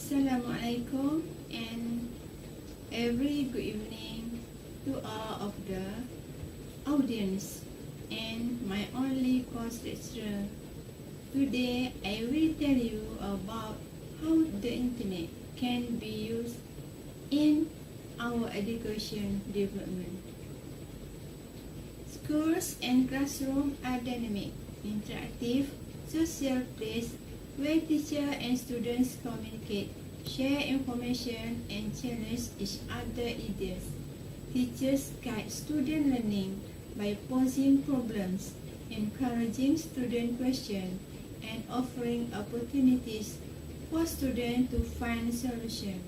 Assalamualaikum and every good evening to all of the audience and my only course lecturer. Today I will tell you about how the internet can be used in our education development. Schools and classrooms are dynamic, interactive, social place where teachers and students communicate, share information, and challenge each other ideas. Teachers guide student learning by posing problems, encouraging student questions, and offering opportunities for students to find solutions.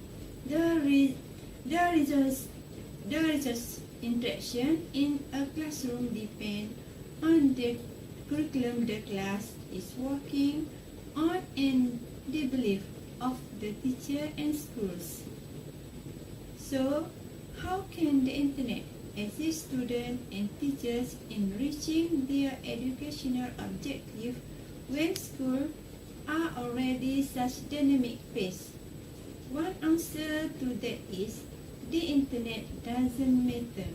The results interaction in a classroom depend on the curriculum the class is working on and the belief of the teacher and schools. So, how can the internet assist students and teachers in reaching their educational objective when schools are already such dynamic pace? One answer to that is the internet doesn't matter.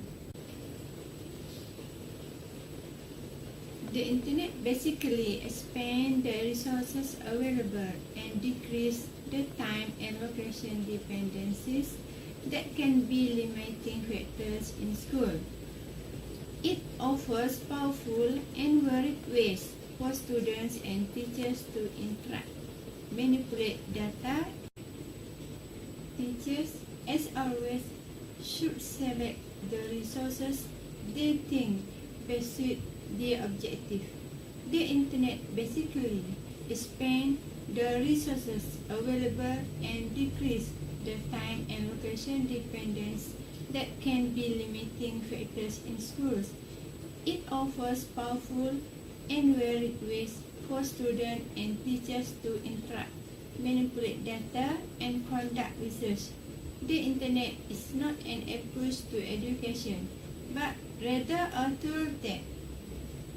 The internet basically expands the resources available and decrease the time and location dependencies that can be limiting factors in school. It offers powerful and varied ways for students and teachers to interact, manipulate data. Teachers, as always, should select the resources they think best suit their objective. The internet basically expands the resources available and decrease the time and location dependence that can be limiting factors in schools. It offers powerful and varied ways for students and teachers to interact, manipulate data, and conduct research. The internet is not an approach to education, but rather a tool that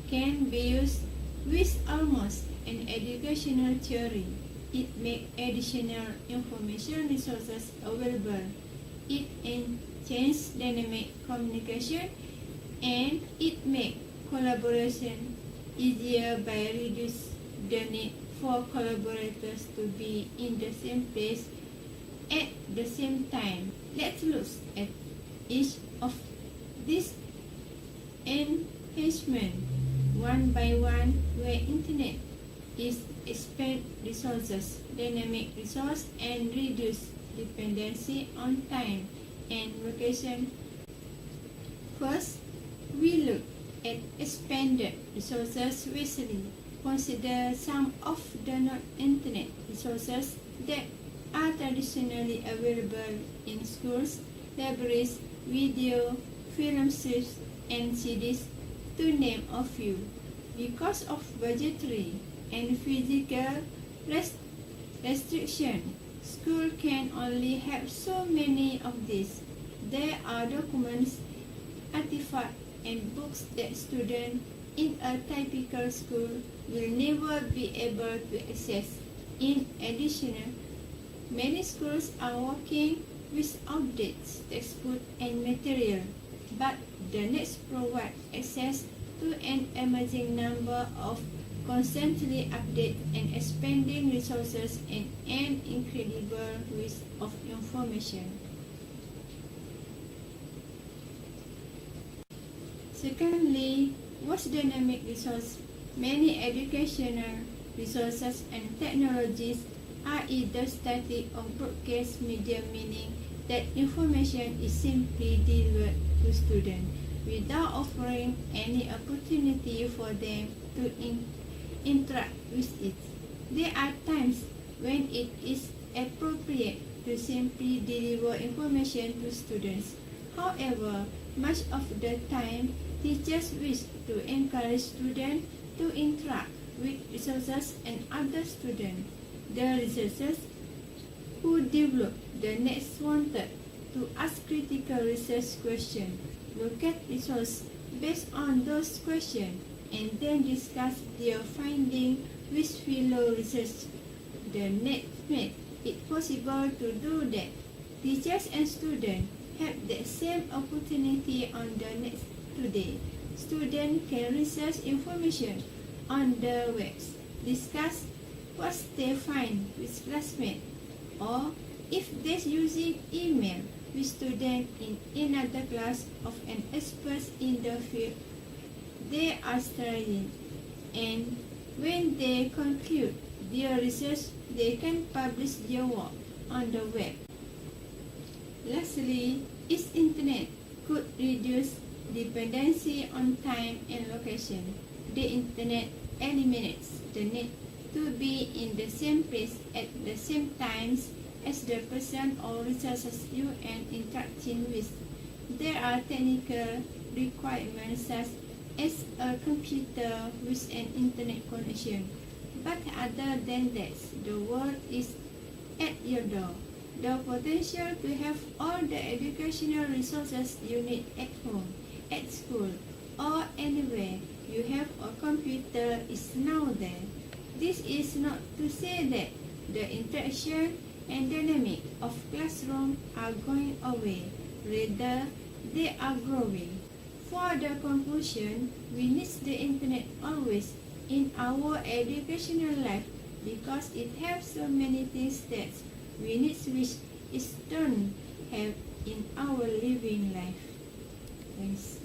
can be used with almost an educational theory. It makes additional information resources available. It enhances dynamic communication, and it makes collaboration easier by reducing the need for collaborators to be in the same place at the same time. Let's look at each of these enhancements one by one, where internet is expand resources, dynamic resource, and reduce dependency on time and location. First, we look at expanded resources visually. Consider some of the non-internet resources that are traditionally available in schools, libraries, video, film strips, and CDs, to name a few. Because of budgetary and physical restriction, school can only have so many of these. There are documents, artifacts, and books that students in a typical school will never be able to access. In addition, many schools are working with outdated textbooks and material, but the net provides access to an amazing number of constantly updated and expanding resources and an incredible width of information. Secondly, what's dynamic resource? Many educational resources and technologies are either static or broadcast media, meaning that information is simply delivered to students without offering any opportunity for them to interact with it. There are times when it is appropriate to simply deliver information to students. However, much of the time, teachers wish to encourage students to interact with resources and other students. The researchers who develop the next wanted to ask critical research questions, look at resources based on those questions, and then discuss their findings with fellow researchers. The net made it possible to do that. Teachers and students have the same opportunity on the net today. Students can research information on the web, discuss what they find with classmates, or if they're using email with students in another class of an expert in the field they are studying, and when they conclude their research, they can publish their work on the web. Lastly, its internet could reduce dependency on time and location. The internet eliminates the need to be in the same place at the same times as the person or resources you are interacting with. There are technical requirements such as a computer with an internet connection, but other than that, the world is at your door. The potential to have all the educational resources you need at home, at school, or anywhere you have a computer is now there. This is not to say that the interaction and dynamic of classroom are going away. Rather, they are growing. For the conclusion, we need the internet always in our educational life because it has so many things that we need which it don't have in our living life. Thanks.